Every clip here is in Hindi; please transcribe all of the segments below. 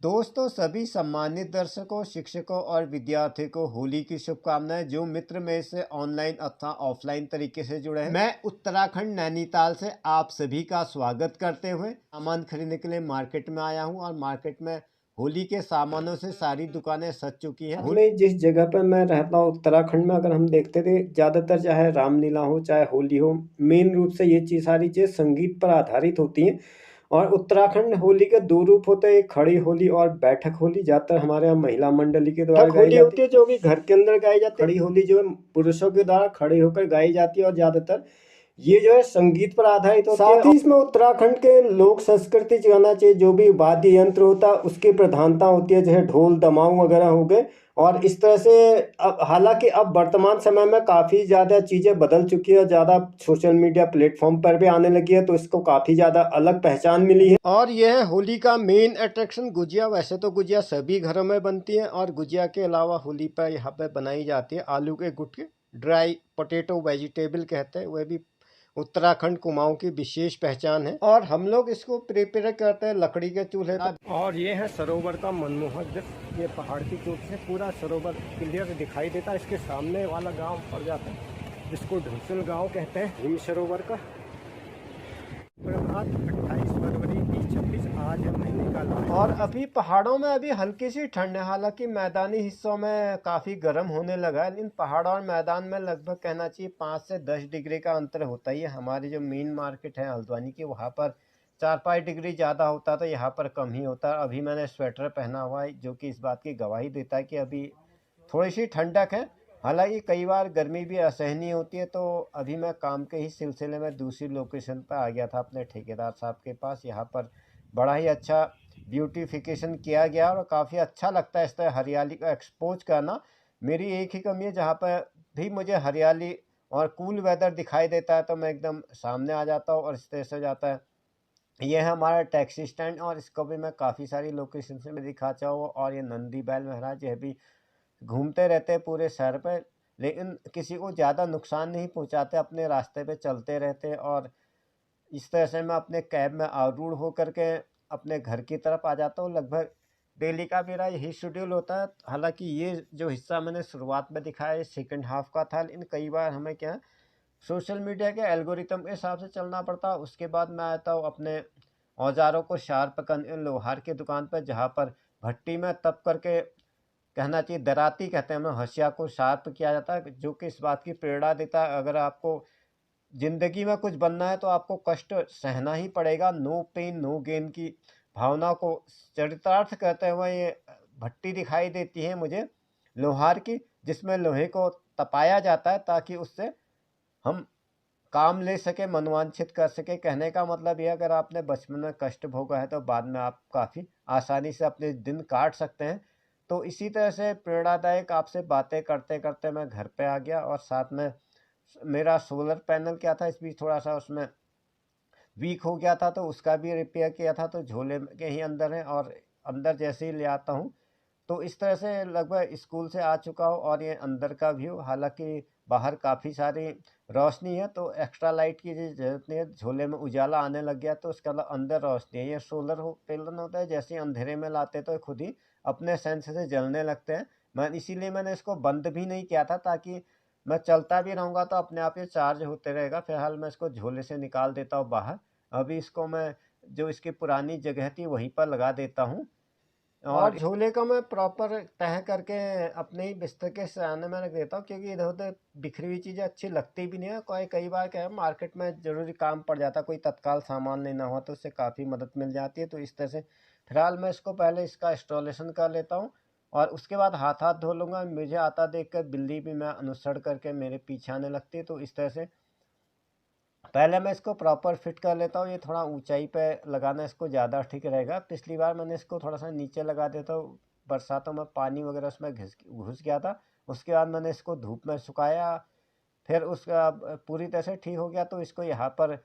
दोस्तों, सभी सम्मानित दर्शकों, शिक्षकों और विद्यार्थियों को होली की शुभकामनाएं। जो मित्र मेरे से ऑनलाइन अथवा ऑफलाइन तरीके से जुड़े हैं, मैं उत्तराखंड नैनीताल से आप सभी का स्वागत करते हुए सामान खरीदने के लिए मार्केट में आया हूं। और मार्केट में होली के सामानों से सारी दुकानें सज चुकी हैं। में जिस जगह पर मैं रहता हूँ उत्तराखंड में, अगर हम देखते थे ज़्यादातर चाहे रामलीला हो चाहे होली हो, मेन रूप से ये सारी चीज़ संगीत पर आधारित होती हैं। और उत्तराखंड होली के दो रूप होते हैं, एक खड़ी होली और बैठक होली। ज्यादातर हमारे यहाँ महिला मंडली के द्वारा गाई जाती है, जो कि घर के अंदर गाई जाती है। खड़ी होली जो है पुरुषों के द्वारा खड़े होकर गाई जाती है और ज्यादातर ये जो है संगीत पर आधारित होती है। साथ ही इसमें उत्तराखंड के लोक संस्कृति जानना चाहिए। जो भी वाद्य यंत्र होता है उसकी प्रधानता होती है, जैसे ढोल दमाऊ वगैरह हो गए। और इस तरह से अब हालांकि अब वर्तमान समय में काफ़ी ज़्यादा चीज़ें बदल चुकी है, ज़्यादा सोशल मीडिया प्लेटफॉर्म पर भी आने लगी है, तो इसको काफ़ी ज़्यादा अलग पहचान मिली है। और यह है होली का मेन अट्रैक्शन गुजिया। वैसे तो गुजिया सभी घरों में बनती है, और गुजिया के अलावा होली पर यहाँ पे बनाई जाती है आलू के गुटके, ड्राई पोटैटो वेजिटेबल कहते हैं, वह भी उत्तराखंड कुमाऊं की विशेष पहचान है। और हम लोग इसको प्रिपेयर करते हैं लकड़ी के चूल्हे पर। और ये है सरोवर का मनमोहक दृश्य। ये पहाड़ की चोट से पूरा सरोवर क्लियर दिखाई देता है। इसके सामने वाला गांव पड़ जाता है, जिसको ढुलसिल गांव कहते हैं, हिम सरोवर का। प्रभात 28 फरवरी 2026, आज है महीने का लास्ट। और अभी पहाड़ों में अभी हल्की सी ठंड है। हालांकि मैदानी हिस्सों में काफ़ी गर्म होने लगा है, लेकिन पहाड़ों और मैदान में लगभग कहना चाहिए 5 से 10 डिग्री का अंतर होता ही है। हमारी जो मेन मार्केट है हल्द्वानी की, वहाँ पर 4-5 डिग्री ज़्यादा होता, तो यहाँ पर कम ही होता है। अभी मैंने स्वेटर पहना हुआ है, जो कि इस बात की गवाही देता है कि अभी थोड़ी सी ठंडक है। हालांकि कई बार गर्मी भी असहनीय होती है। तो अभी मैं काम के ही सिलसिले में दूसरी लोकेशन पर आ गया था अपने ठेकेदार साहब के पास। यहाँ पर बड़ा ही अच्छा ब्यूटिफिकेशन किया गया और काफ़ी अच्छा लगता है इस तरह हरियाली को एक्सपोज करना। मेरी एक ही कमी है, जहाँ पर भी मुझे हरियाली और कूल वेदर दिखाई देता है तो मैं एकदम सामने आ जाता हूँ और इस तरह से हो जाता है। ये है हमारा टैक्सी स्टैंड, और इसको भी मैं काफ़ी सारी लोकेशन से मैं दिखा चाहूँ। और ये नंदी बैल महाराज, यह भी घूमते रहते हैं पूरे शहर पे, लेकिन किसी को ज़्यादा नुकसान नहीं पहुंचाते, अपने रास्ते पे चलते रहते हैं। और इस तरह से मैं अपने कैब में आरूढ़ होकर के अपने घर की तरफ आ जाता हूँ। लगभग डेली का मेरा यही शेड्यूल होता है। हालांकि ये जो हिस्सा मैंने शुरुआत में दिखाया ये सेकंड हाफ का था, लेकिन कई बार हमें क्या है, सोशल मीडिया के एल्गोरिथम के हिसाब से चलना पड़ता है। उसके बाद मैं आता हूँ अपने औजारों को शार्प करने लोहार की दुकान पर, जहाँ पर भट्टी में तप करके, कहना चाहिए दराती कहते हैं हम, हसिया को शार्प किया जाता है, जो कि इस बात की प्रेरणा देता है अगर आपको जिंदगी में कुछ बनना है तो आपको कष्ट सहना ही पड़ेगा। नो पेन नो गेन की भावना को चरितार्थ करते हुए ये भट्टी दिखाई देती है मुझे लोहार की, जिसमें लोहे को तपाया जाता है ताकि उससे हम काम ले सके, मनोवांछित कर सके। कहने का मतलब ये, अगर आपने बचपन में कष्ट भोगा है तो बाद में आप काफ़ी आसानी से अपने दिन काट सकते हैं। तो इसी तरह से प्रेरणादायक आपसे बातें करते करते मैं घर पे आ गया। और साथ में मेरा सोलर पैनल क्या था, इस बीच थोड़ा सा उसमें वीक हो गया था, तो उसका भी रिपेयर किया था, तो झोले के ही अंदर है। और अंदर जैसे ही ले आता हूँ तो इस तरह से लगभग स्कूल से आ चुका हूँ। और ये अंदर का व्यू, हालांकि बाहर काफ़ी सारी रोशनी है तो एक्स्ट्रा लाइट की जरूरत नहीं है। झोले में उजाला आने लग गया तो उसके अलावा अंदर रोशनी है। ये सोलर पैनल होता है, जैसे ही अंधेरे में लाते तो खुद ही अपने सेंस से जलने लगते हैं। इसीलिए मैंने इसको बंद भी नहीं किया था, ताकि मैं चलता भी रहूँगा तो अपने आप ये चार्ज होते रहेगा। फिलहाल मैं इसको झोले से निकाल देता हूँ बाहर। अभी इसको मैं जो इसकी पुरानी जगह थी वहीं पर लगा देता हूँ। और झोले का मैं प्रॉपर तह करके अपने ही बिस्तर के सराहने में रख देता हूँ, क्योंकि इधर उधर बिखरी हुई चीज़ें अच्छी लगती भी नहीं है। कई बार क्या है, मार्केट में ज़रूरी काम पड़ जाता है, कोई तत्काल सामान लेना हुआ तो उससे काफ़ी मदद मिल जाती है। तो इस तरह से फिलहाल मैं इसको पहले इसका इंस्टॉलेशन कर लेता हूँ, और उसके बाद हाथ हाथ धो लूँगा। मुझे आता देख कर बिल्ली भी मैं अनुसरण करके मेरे पीछे आने लगती है। तो इस तरह से पहले मैं इसको प्रॉपर फिट कर लेता हूँ। ये थोड़ा ऊंचाई पे लगाना इसको ज़्यादा ठीक रहेगा। पिछली बार मैंने इसको थोड़ा सा नीचे लगा दिया था, बरसातों में पानी वगैरह उसमें घुस गया था। उसके बाद मैंने इसको धूप में सुखाया, फिर उसका पूरी तरह से ठीक हो गया तो इसको यहाँ पर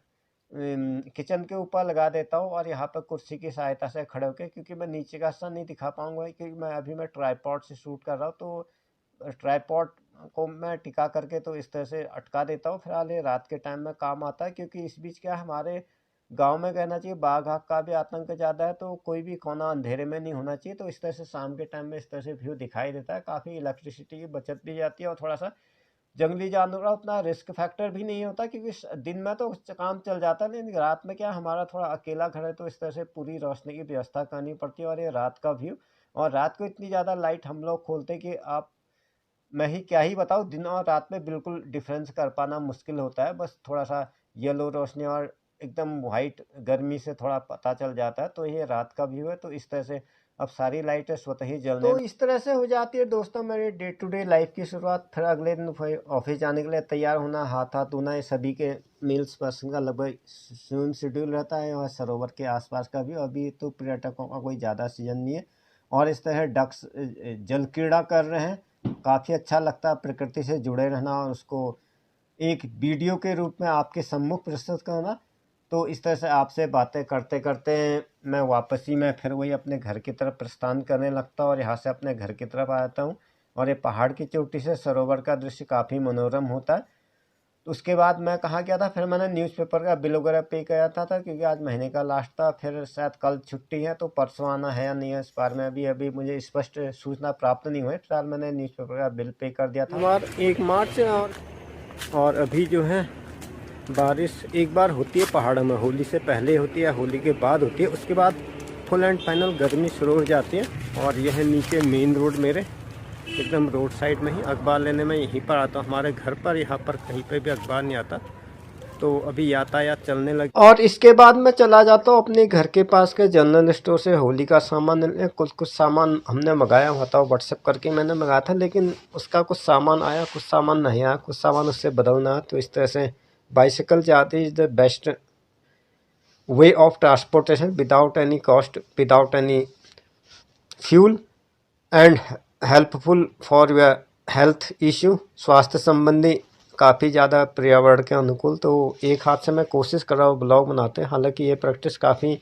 किचन के ऊपर लगा देता हूँ। और यहाँ पर कुर्सी की सहायता से खड़े होकर, क्योंकि मैं नीचे का हिस्सा नहीं दिखा पाऊंगा, क्योंकि मैं ट्राईपॉड से शूट कर रहा हूँ, तो ट्राईपॉड को मैं टिका करके तो इस तरह से अटका देता हूँ। फिलहाल ये रात के टाइम में काम आता है, क्योंकि इस बीच क्या हमारे गांव में कहना चाहिए बाघ आग का भी आतंक ज़्यादा है, तो कोई भी कोना अंधेरे में नहीं होना चाहिए। तो इस तरह से शाम के टाइम में इस तरह से व्यू दिखाई देता है, काफ़ी इलेक्ट्रिसिटी की बचत भी जाती है और थोड़ा सा जंगली जानवरों का उतना रिस्क फैक्टर भी नहीं होता, क्योंकि दिन में तो काम चल जाता है, लेकिन रात में क्या हमारा थोड़ा अकेला घर है, तो इस तरह से पूरी रोशनी की व्यवस्था करनी पड़ती है। और ये रात का व्यू, और रात को इतनी ज़्यादा लाइट हम लोग खोलते कि आप मैं ही क्या ही बताऊँ, दिन और रात में बिल्कुल डिफरेंस कर पाना मुश्किल होता है। बस थोड़ा सा येलो रोशनी और एकदम वाइट गर्मी से थोड़ा पता चल जाता है। तो ये रात का व्यू है। तो इस तरह से अब सारी लाइटें स्वतः ही जलने तो इस तरह से हो जाती है दोस्तों मेरी डे टू डे लाइफ की शुरुआत। फिर अगले दिन ऑफिस जाने के लिए तैयार होना, हाथ हाथ धोना, ये सभी के मील्स पर्सन का लगभग सेम शेड्यूल रहता है। और सरोवर के आसपास का भी, अभी तो पर्यटकों का कोई ज़्यादा सीजन नहीं है। और इस तरह डक्स जल क्रीड़ा कर रहे हैं। काफ़ी अच्छा लगता है प्रकृति से जुड़े रहना और उसको एक वीडियो के रूप में आपके सम्मुख प्रस्तुत करना। तो इस तरह से आपसे बातें करते करते मैं वापसी में फिर वही अपने घर की तरफ प्रस्थान करने लगता हूँ और यहाँ से अपने घर की तरफ आ जाता हूँ। और ये पहाड़ की चोटी से सरोवर का दृश्य काफ़ी मनोरम होता है। तो उसके बाद मैं कहाँ गया था, फिर मैंने न्यूज़पेपर का बिल वगैरह पे किया था क्योंकि आज महीने का लास्ट था। फिर शायद कल छुट्टी है, तो परसों आना है या नहीं है इस बार में अभी मुझे स्पष्ट सूचना प्राप्त नहीं हुई। फिलहाल मैंने न्यूज़पेपर का बिल पे कर दिया था। 1 मार्च और अभी जो है बारिश एक बार होती है पहाड़ों में, होली से पहले होती है, होली के बाद होती है, उसके बाद फुल एंड फाइनल गर्मी शुरू हो जाती है। और यह है नीचे मेन रोड, मेरे एकदम रोड साइड में ही। अखबार लेने में यहीं पर आता हूँ, हमारे घर पर, यहाँ पर कहीं पे भी अखबार नहीं आता। तो अभी यातायात चलने लगे और इसके बाद मैं चला जाता हूँ अपने घर के पास के जनरल स्टोर से होली का सामान लेने। कुछ सामान हमने मंगाया हुआ था, व्हाट्सएप करके मैंने मंगाया था, लेकिन उसका कुछ सामान आया, कुछ सामान नहीं आया, कुछ सामान उससे बदलना है। तो इस तरह से बाइसिकल जाती is the best way of transportation without any cost, without any fuel and helpful for your health issue. स्वास्थ्य संबंधी काफ़ी ज़्यादा पर्यावरण के अनुकूल। तो एक हाथ से मैं कोशिश कर रहा हूँ ब्लॉग बनाते हैं, हालांकि ये प्रैक्टिस काफ़ी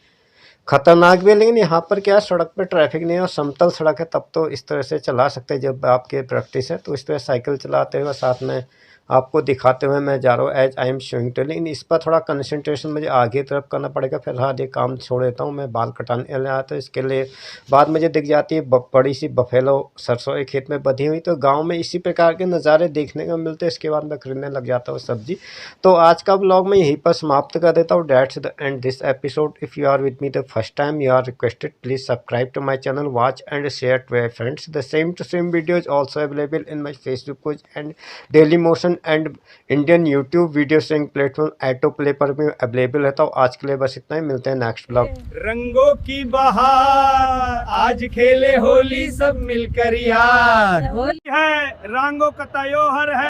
खतरनाक भी है, लेकिन यहाँ पर क्या सड़क पे ट्रैफिक नहीं है और समतल सड़क है, तब तो इस तरह से चला सकते हैं जब आपके प्रैक्टिस है। तो इस तरह साइकिल चलाते हुए साथ में आपको दिखाते हुए मैं जा रहा हूँ as I am showing to. लेकिन इस पर थोड़ा कंसंट्रेशन मुझे आगे तरफ करना पड़ेगा। फिलहाल ये काम छोड़ देता हूँ, मैं बाल कटाने आया था, इसके लिए बाद मुझे दिख जाती है बड़ी सी बफेलो सरसों एक खेत में बधी हुई। तो गाँव में इसी प्रकार के नज़ारे देखने को मिलते हैं। इसके बाद मैं खरीदने लग जाता हूँ सब्जी। तो आज का ब्लॉग मैं यहीं पर समाप्त कर देता हूँ। That's the end this episode. If you are with me the first time, you are requested please subscribe to my channel, watch and share to your friends. The same to same videos also available in my Facebook page and Daily Motion and Indian YouTube video sharing platform auto play पर भी अवेलेबल रहता हूँ। आज के लिए बस इतना ही, मिलते हैं नेक्स्ट ब्लॉग। रंगों की बहार आज खेले होली सब मिलकर यार, होली है रंगों का त्योहार है।